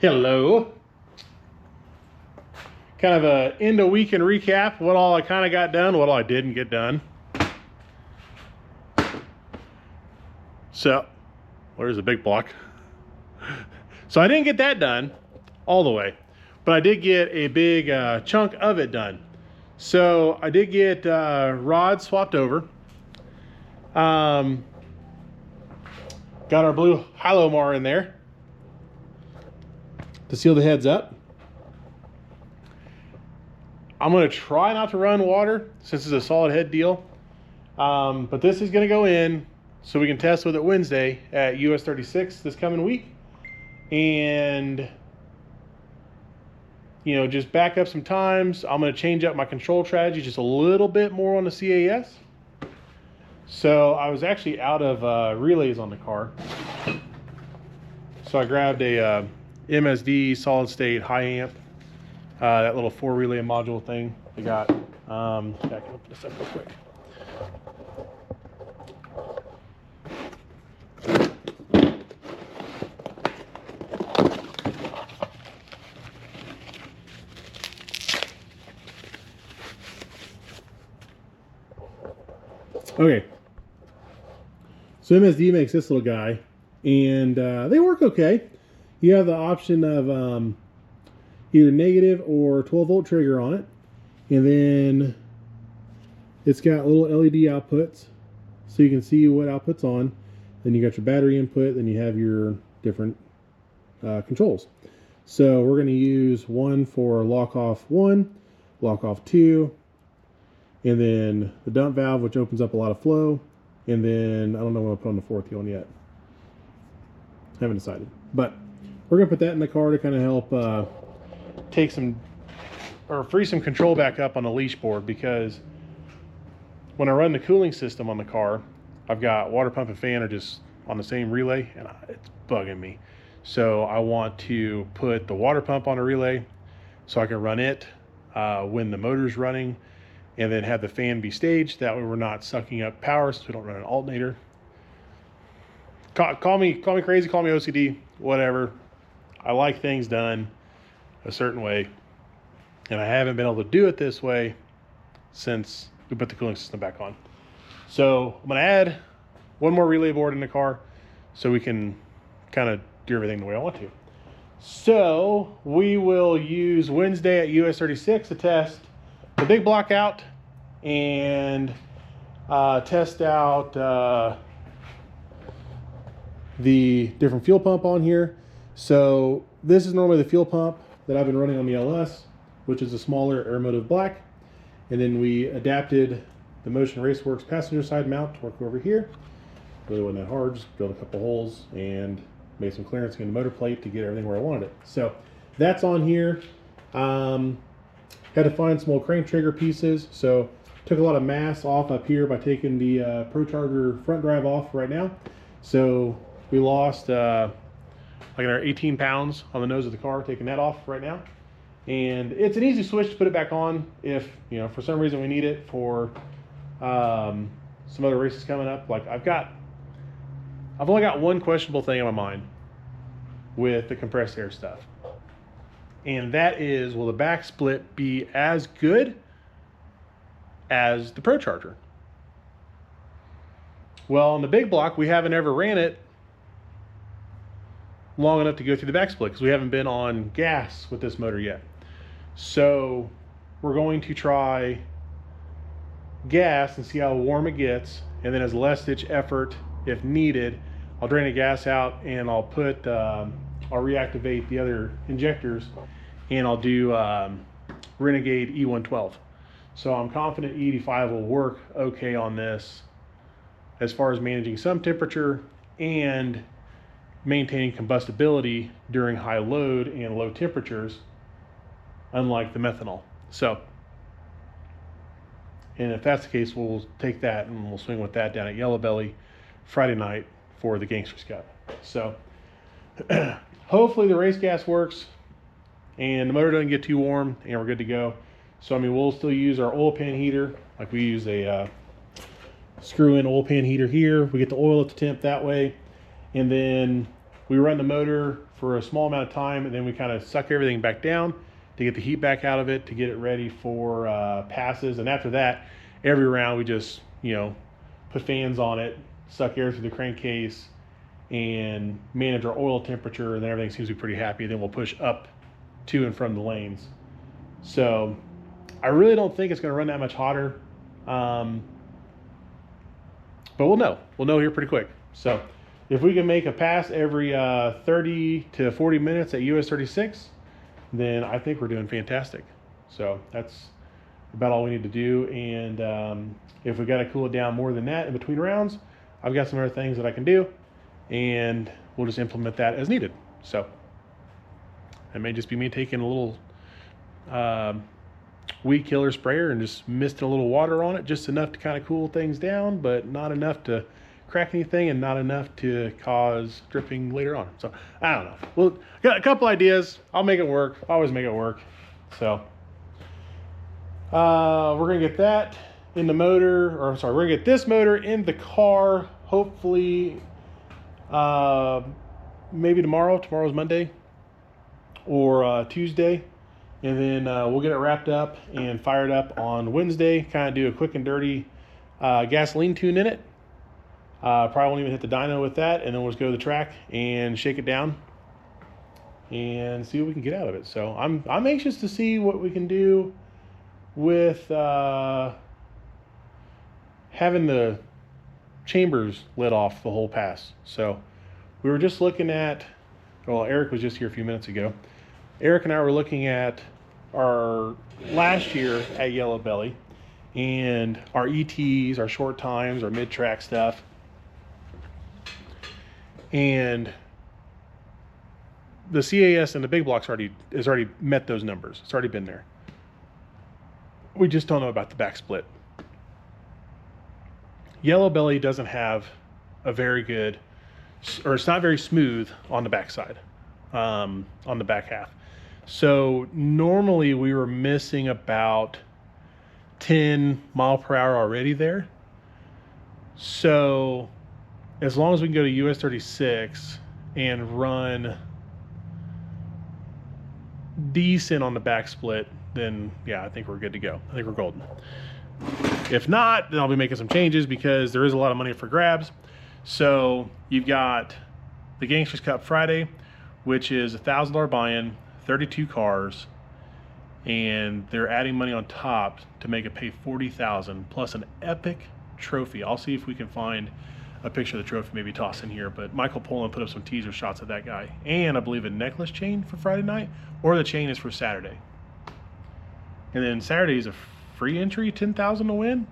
Hello. Kind of a end of weekend recap. What all I kind of got done, what all I didn't get done. So, where's the big block? So I didn't get that done all the way, but I did get a big chunk of it done. So I did get rods swapped over. Got our blue Halomar in there to seal the heads up. I'm going to try not to run water since it's a solid head deal. But this is going to go in so we can test with it Wednesday at US 36 this coming week. And, you know, just back up some times. I'm going to change up my control strategy just a little bit more on the CAS. So I was actually out of relays on the car. So I grabbed a MSD solid state high amp, that little 4 relay module thing I got. I can open this up real quick. Okay, so MSD makes this little guy, and they work okay. You have the option of either negative or 12 volt trigger on it, and then it's got little LED outputs so you can see what output's on. Then you got your battery input, then you have your different controls. So we're going to use one for lock off 1, lock off 2, and then the dump valve, which opens up a lot of flow, and then I don't know what I'll put on the 4th one yet. Haven't decided, but we're gonna put that in the car to kind of help take some or free some control back up on the leash board, because when I run the cooling system on the car, I've got water pump and fan are just on the same relay, and it's bugging me. So I want to put the water pump on a relay so I can run it when the motor's running, and then have the fan be staged. That way we're not sucking up power since we don't run an alternator. Call me crazy, call me OCD, whatever. I like things done a certain way, and I haven't been able to do it this way since we put the cooling system back on. So I'm going to add one more relay board in the car so we can kind of do everything the way I want to. So we will use Wednesday at US 36 to test the big block out and test out the different fuel pump on here. So this is normally the fuel pump that I've been running on the LS, which is a smaller Aeromotive black. And then we adapted the Motion Raceworks passenger side mount to work over here. Really wasn't that hard, just drilled a couple holes and made some clearance in the motor plate to get everything where I wanted it. So that's on here. Had to find some old crank trigger pieces, so took a lot of mass off up here by taking the Pro Charger front drive off right now. So we lost like another 18 pounds on the nose of the car, taking that off right now. And it's an easy switch to put it back on if, you know, for some reason we need it for some other races coming up. Like I've only got one questionable thing in my mind with the compressed air stuff. And that is, will the back split be as good as the Pro Charger? Well, on the big block, we haven't ever ran it long enough to go through the back split because we haven't been on gas with this motor yet. So we're going to try gas and see how warm it gets, and then as less ditch effort if needed, I'll drain the gas out and I'll put I'll reactivate the other injectors, and I'll do Renegade E112. So I'm confident E85 will work okay on this as far as managing some temperature and maintaining combustibility during high load and low temperatures, unlike the methanol. So, and if that's the case, we'll take that and we'll swing with that down at Yellow Belly Friday night for the Gangsters Cup. So hopefully the race gas works and the motor doesn't get too warm and we're good to go. So I mean, we'll still use our oil pan heater, like we use a screw-in oil pan heater here. We get the oil at the temp that way, and then we run the motor for a small amount of time, and then we kind of suck everything back down to get the heat back out of it, to get it ready for passes. And after that, every round we just, put fans on it, suck air through the crankcase, and manage our oil temperature, and then everything seems to be pretty happy. Then we'll push up to and from the lanes. So I really don't think it's going to run that much hotter, but we'll know. We'll know here pretty quick. So if we can make a pass every 30 to 40 minutes at US 36, then I think we're doing fantastic. So that's about all we need to do. And if we got to cool it down more than that in between rounds, I've got some other things that I can do, and we'll just implement that as needed. So it may just be me taking a little weed killer sprayer and just misting a little water on it, just enough to kind of cool things down, but not enough to crack anything and not enough to cause dripping later on. So I don't know. Well, got a couple ideas. I'll make it work. Always make it work. So we're gonna get that in the motor, or sorry, we're gonna get this motor in the car, hopefully maybe tomorrow. Tomorrow's Monday or Tuesday, and then we'll get it wrapped up and fired up on Wednesday. Kind of do a quick and dirty gasoline tune in it. Probably won't even hit the dyno with that, and then we'll just go to the track and shake it down and see what we can get out of it. So I'm anxious to see what we can do with having the chambers lit off the whole pass. So we were just looking at, well, Eric was just here a few minutes ago. Eric and I were looking at our last year at Yellow Belly and our ETs, our short times, our mid-track stuff. And the CAS and the big blocks has already met those numbers. It's already been there. We just don't know about the back split. Yellow Belly doesn't have a very good, or it's not very smooth on the backside, on the back half. So normally we were missing about 10 mile per hour already there. So as long as we can go to US 36 and run decent on the back split, then yeah, I think we're good to go. I think we're golden. If not, then I'll be making some changes, because there is a lot of money for grabs. So you've got the Gangsters Cup Friday, which is $1,000 buy-in, 32 cars, and they're adding money on top to make it pay $40,000 plus an epic trophy. I'll see if we can find a picture of the trophy, maybe toss in here, but Michael Poland put up some teaser shots of that guy, and I believe a necklace chain for Friday night, or the chain is for Saturday. And then Saturday is a free entry, $10,000 to win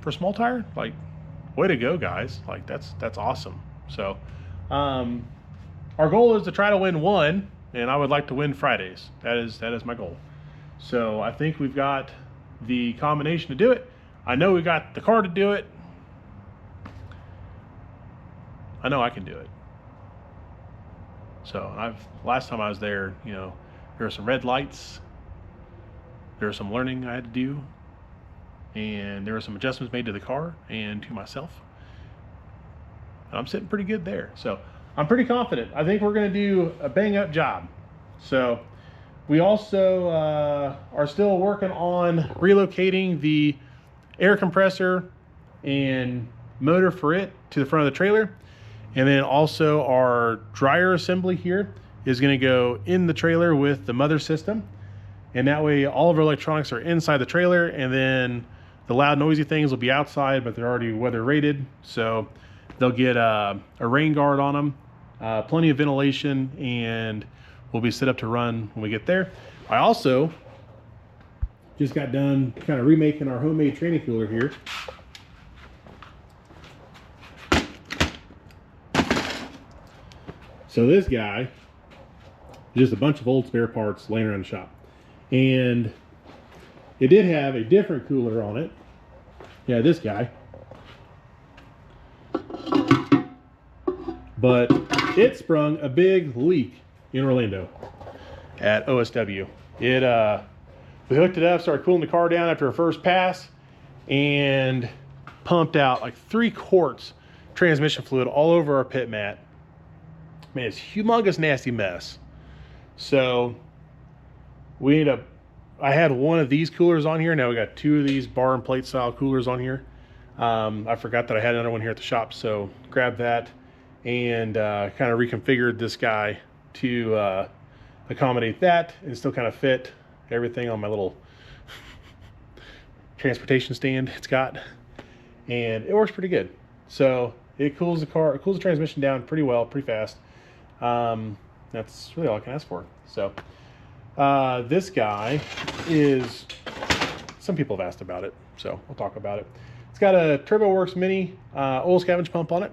for small tire. Like, way to go, guys. Like, that's awesome. So our goal is to try to win one, and I would like to win Fridays. That is my goal. So I think we've got the combination to do it. I know we've got the car to do it. I know I can do it. So last time I was there, there were some red lights. There was some learning I had to do, and there were some adjustments made to the car and to myself. And I'm sitting pretty good there. So I'm pretty confident. I think we're going to do a bang up job. So we also are still working on relocating the air compressor and motor for it to the front of the trailer. And then also our dryer assembly here is going to go in the trailer with the mother system. And that way all of our electronics are inside the trailer, and then the loud noisy things will be outside, but they're already weather rated. So they'll get a rain guard on them, plenty of ventilation, and we'll be set up to run when we get there. I also just got done kind of remaking our homemade training cooler here. So this guy is just a bunch of old spare parts laying around the shop. And it did have a different cooler on it. Yeah, this guy. But it sprung a big leak in Orlando at OSW. We hooked it up, started cooling the car down after our first pass, and pumped out like 3 quarts transmission fluid all over our pit mat. Man, it's a humongous nasty mess. So we ended up, I had one of these coolers on here. Now we got two of these bar and plate style coolers on here. I forgot that I had another one here at the shop, so grabbed that and kind of reconfigured this guy to accommodate that and still kind of fit everything on my little transportation stand it's got, and it works pretty good. So it cools the car, it cools the transmission down pretty well, pretty fast. That's really all I can ask for. So this guy is, some people have asked about it, so we'll talk about it. It's got a TurboWorks Mini oil scavenge pump on it.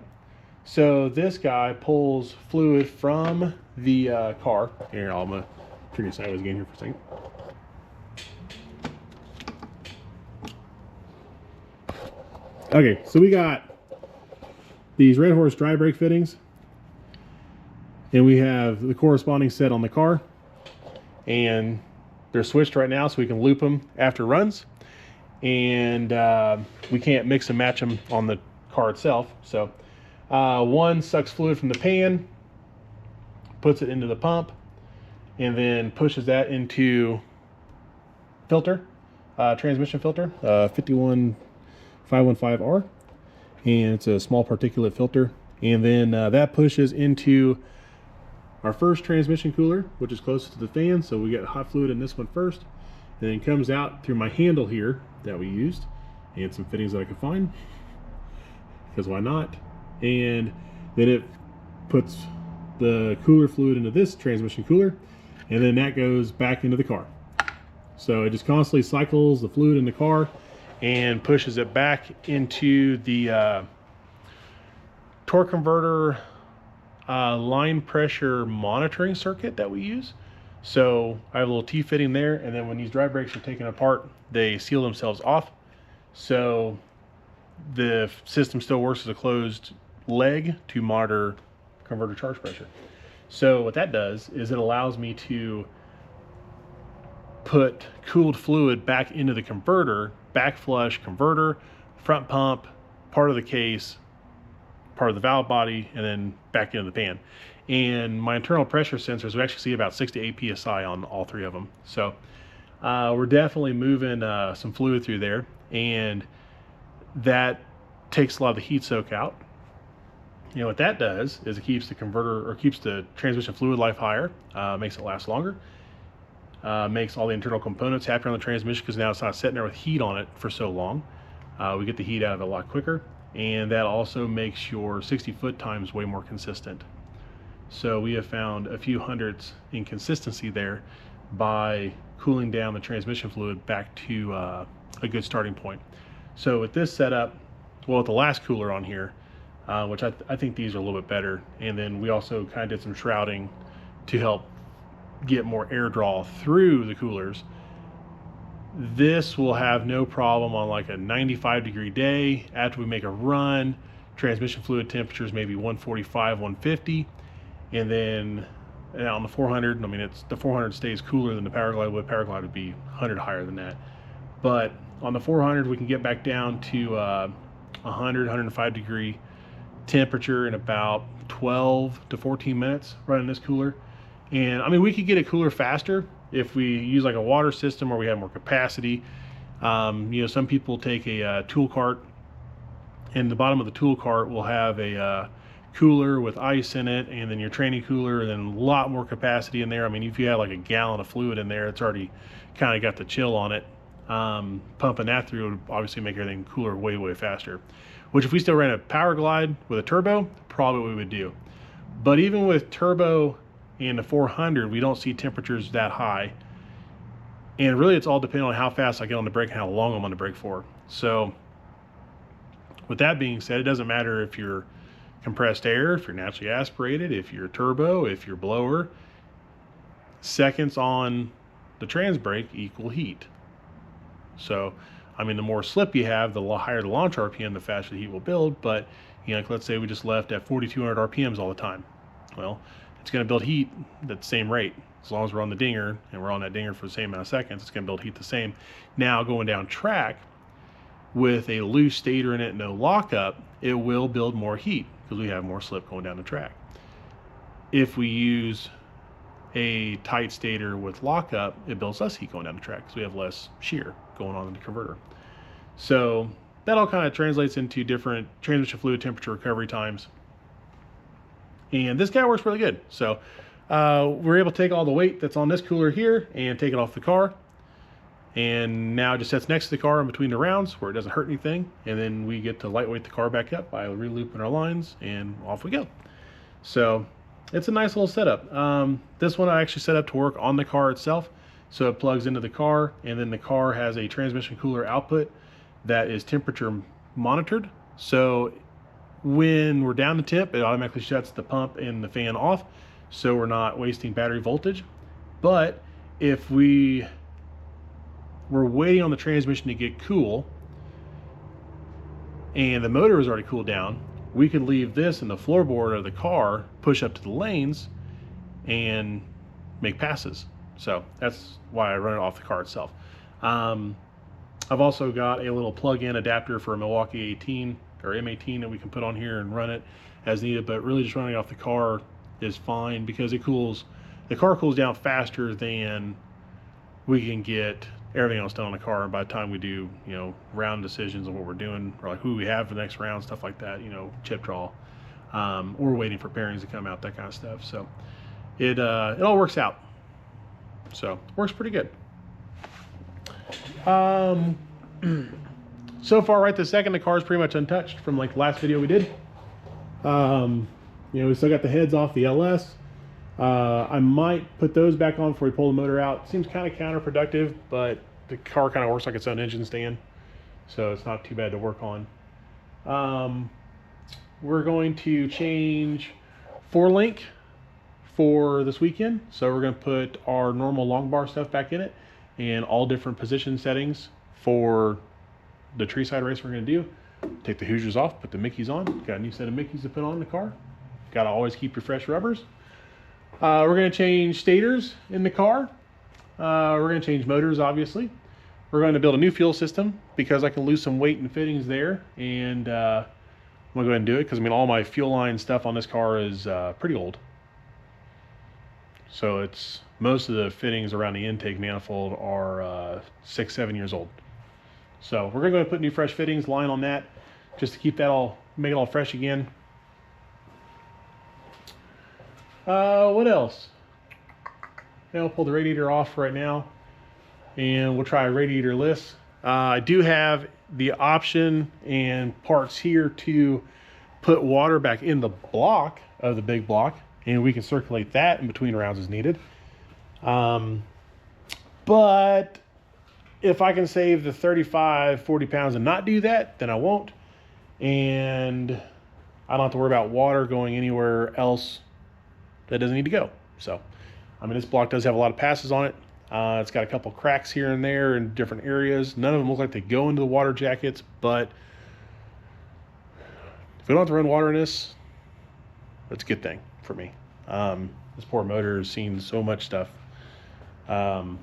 So this guy pulls fluid from the car. Here, I'm gonna turn you sideways again here for a second. Okay, so we got these Red Horse dry brake fittings, and we have the corresponding set on the car, and they're switched right now so we can loop them after runs, and we can't mix and match them on the car itself. So one sucks fluid from the pan, puts it into the pump, and then pushes that into filter, transmission filter, 515R, and it's a small particulate filter, and then that pushes into our first transmission cooler, which is closest to the fan. So we get hot fluid in this one first, and then comes out through my handle here that we used, and some fittings that I could find, because why not? And then it puts the cooler fluid into this transmission cooler, and then that goes back into the car. So it just constantly cycles the fluid in the car and pushes it back into the torque converter line pressure monitoring circuit that we use. So I have a little T-fitting there, and then when these dry brakes are taken apart, they seal themselves off. So the system still works as a closed leg to monitor converter charge pressure. So what that does is it allows me to put cooled fluid back into the converter, back flush converter, front pump, part of the case, part of the valve body, and then back into the pan. And my internal pressure sensors, we actually see about 6 to 8 psi on all three of them. So we're definitely moving some fluid through there, and that takes a lot of the heat soak out. You know what that does is it keeps the converter, or keeps the transmission fluid life higher, makes it last longer, makes all the internal components happier on the transmission, because now it's not sitting there with heat on it for so long. We get the heat out of it a lot quicker, and that also makes your 60-foot times way more consistent. So we have found a few hundredths in consistency there by cooling down the transmission fluid back to a good starting point. So with this setup, well, with the last cooler on here, which I think these are a little bit better, and then we also kind of did some shrouding to help get more air draw through the coolers. This will have no problem on like a 95-degree day. After we make a run, transmission fluid temperatures maybe 145, 150, and then on the 400, I mean, it's the 400 stays cooler than the Powerglide would. Powerglide would be 100 higher than that, but on the 400 we can get back down to 100, 105-degree temperature in about 12 to 14 minutes running this cooler. And I mean, we could get it cooler faster if we use like a water system where we have more capacity. You know, some people take a tool cart, and the bottom of the tool cart will have a cooler with ice in it, and then your training cooler, and then a lot more capacity in there. I mean, if you have like a gallon of fluid in there, it's already kind of got the chill on it. Pumping that through would obviously make everything cooler way, way faster. Which, if we still ran a Powerglide with a turbo, probably what we would do. But even with turbo and the 400, we don't see temperatures that high. And really, it's all depending on how fast I get on the brake and how long I'm on the brake for. So with that being said, it doesn't matter if you're compressed air, if you're naturally aspirated, if you're turbo, if you're blower. Seconds on the trans brake equal heat. So, I mean, the more slip you have, the higher the launch RPM, the faster the heat will build. But, you know, like let's say we just left at 4,200 RPMs all the time. Well, it's going to build heat at the same rate. As long as we're on the dinger, and we're on that dinger for the same amount of seconds, it's going to build heat the same. Now, going down track with a loose stator in it, no lockup, it will build more heat because we have more slip going down the track. if we use a tight stator with lockup, it builds less heat going down the track because we have less shear going on in the converter. So that all kind of translates into different transmission fluid temperature recovery times. And this guy works really good. So we're able to take all the weight that's on this cooler here and take it off the car. And now it just sits next to the car in between the rounds where it doesn't hurt anything. And then we get to lightweight the car back up by re-looping our lines, and off we go. So it's a nice little setup. This one I actually set up to work on the car itself. So it plugs into the car, and then the car has a transmission cooler output that is temperature monitored. So when we're down to temp, it automatically shuts the pump and the fan off, so we're not wasting battery voltage. But if we're waiting on the transmission to get cool and the motor is already cooled down, we could leave this in the floorboard of the car, push up to the lanes, and make passes. So that's why I run it off the car itself. I've also got a little plug-in adapter for a Milwaukee 18 or M18 that we can put on here and run it as needed, but really just running it off the car is fine because the car cools down faster than we can get everything else done on the car. And by the time we do, round decisions on what we're doing, or like who we have for the next round, stuff like that, chip draw, or waiting for pairings to come out, that kind of stuff. So it all works out. So it works pretty good. So far right this second, the car is pretty much untouched from like the last video we did. We still got the heads off the LS. I might put those back on before we pull the motor out. Seems kind of counterproductive, but the car kind of works like its own engine stand, so it's not too bad to work on. We're going to change 4-link for this weekend, so we're going to put our normal long bar stuff back in it and all different position settings for the tree side race we're going to do. Take the Hoosiers off, put the Mickeys on. Got a new set of Mickeys to put on the car. Got to always keep your fresh rubbers. We're going to change stators in the car. We're going to change motors, obviously. We're going to build a new fuel system because I can lose some weight and fittings there. And I'm going to go ahead and do it because, all my fuel line stuff on this car is pretty old. So most of the fittings around the intake manifold are 6-7 years old. So we're going to go and put new fresh fittings, line on that, just to keep that make it all fresh again. What else? I'll pull the radiator off right now, and we'll try radiator-less. I do have the option and parts here to put water back in the block of the big block, and we can circulate that in between rounds as needed. But if I can save the 35-40 pounds and not do that, then I won't. And I don't have to worry about water going anywhere else that doesn't need to go. So, this block does have a lot of passes on it. It's got a couple cracks here and there in different areas. None of them look like they go into the water jackets, but if we don't have to run water in this, that's a good thing for me. This poor motor has seen so much stuff. I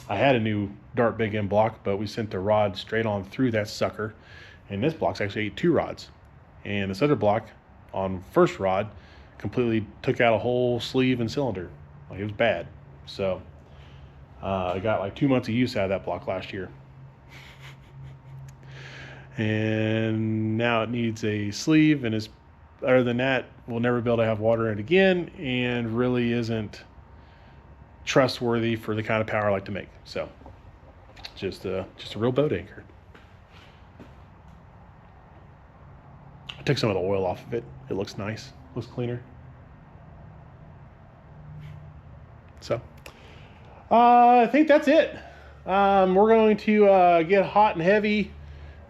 had a new Dart Big End block, but we sent the rod straight on through that sucker, and this block's actually ate 2 rods. And this other block on first rod completely took out a whole sleeve and cylinder. Like, it was bad. So I got like 2 months of use out of that block last year. And now it needs a sleeve, and other than that, we'll never be able to have water in it again, and really isn't trustworthy for the kind of power I like to make. So just a real boat anchor. I took some of the oil off of it. It looks nice, looks cleaner. So I think that's it. We're going to get hot and heavy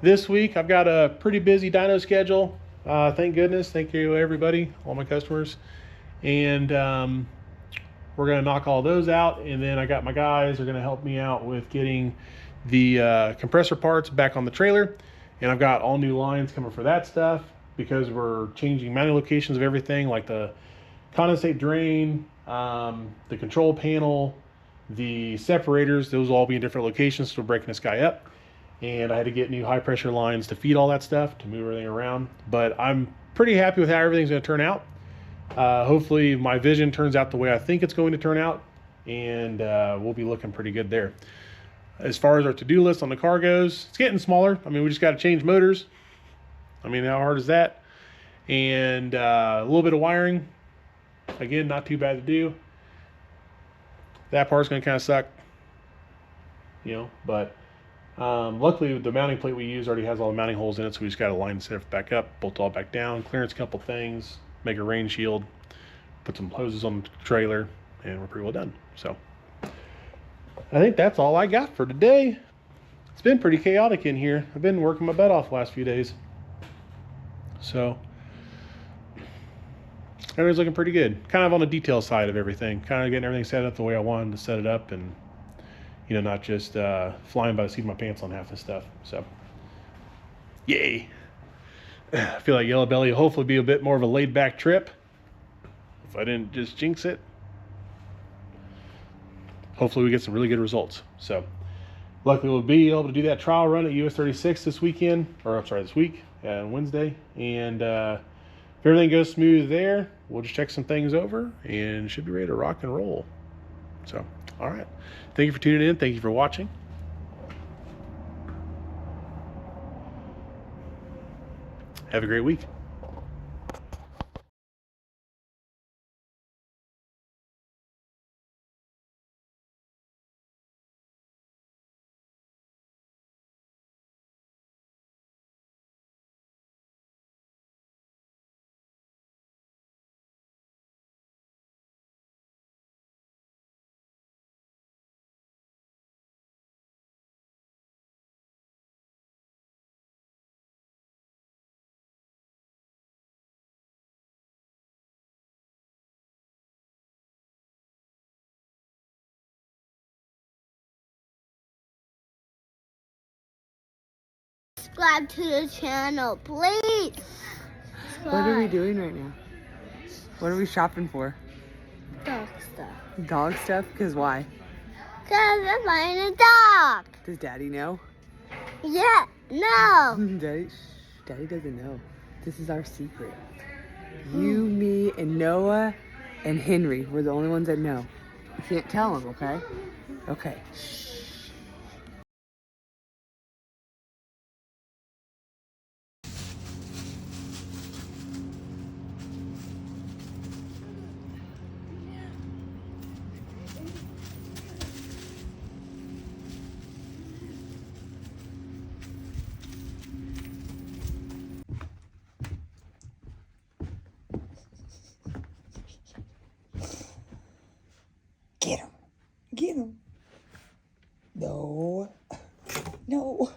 this week. I've got a pretty busy dyno schedule. Thank goodness. Thank you, everybody, all my customers. And we're going to knock all those out. And then I got my guys who are going to help me out with getting the compressor parts back on the trailer. And I've got all new lines coming for that stuff because we're changing mounting locations of everything, like the condensate drain, the control panel, the separators. Those will all be in different locations, so we're breaking this guy up. And I had to get new high pressure lines to feed all that stuff, to move everything around. But I'm pretty happy with how everything's going to turn out. Hopefully my vision turns out the way I think it's going to turn out, and we'll be looking pretty good there. As far as our to-do list on the car goes, it's getting smaller. I mean, we just got to change motors. I mean, how hard is that? And a little bit of wiring. Again, not too bad to do. That part's going to kind of suck, you know, but luckily the mounting plate we use already has all the mounting holes in it, so we just got to line set it back up, bolt it all back down, clearance a couple things, make a rain shield, put some hoses on the trailer, and we're pretty well done. So I think that's all I got for today. It's been pretty chaotic in here. I've been working my butt off the last few days. So everything's looking pretty good. Kind of on the detail side of everything. Kind of getting everything set up the way I wanted to set it up, and you know, not just flying by the seat of my pants on half this stuff. So yay. I feel like Yellow Belly will hopefully be a bit more of a laid back trip if I didn't just jinx it. Hopefully we get some really good results. So luckily we'll be able to do that trial run at US 36 this weekend, or I'm sorry, this week, on Wednesday. And if everything goes smooth there, we'll just check some things over and should be ready to rock and roll. So, all right. Thank you for tuning in. Thank you for watching. Have a great week. Subscribe to the channel, please. What are we doing right now? What are we shopping for? Dog stuff. Dog stuff? Because why? Because I'm buying a dog. Does Daddy know? Yeah, no. Daddy doesn't know. This is our secret. You, me, and Noah and Henry, we're the only ones that know. You can't tell them, okay? Okay. Shh. Get him. Get him. No. No.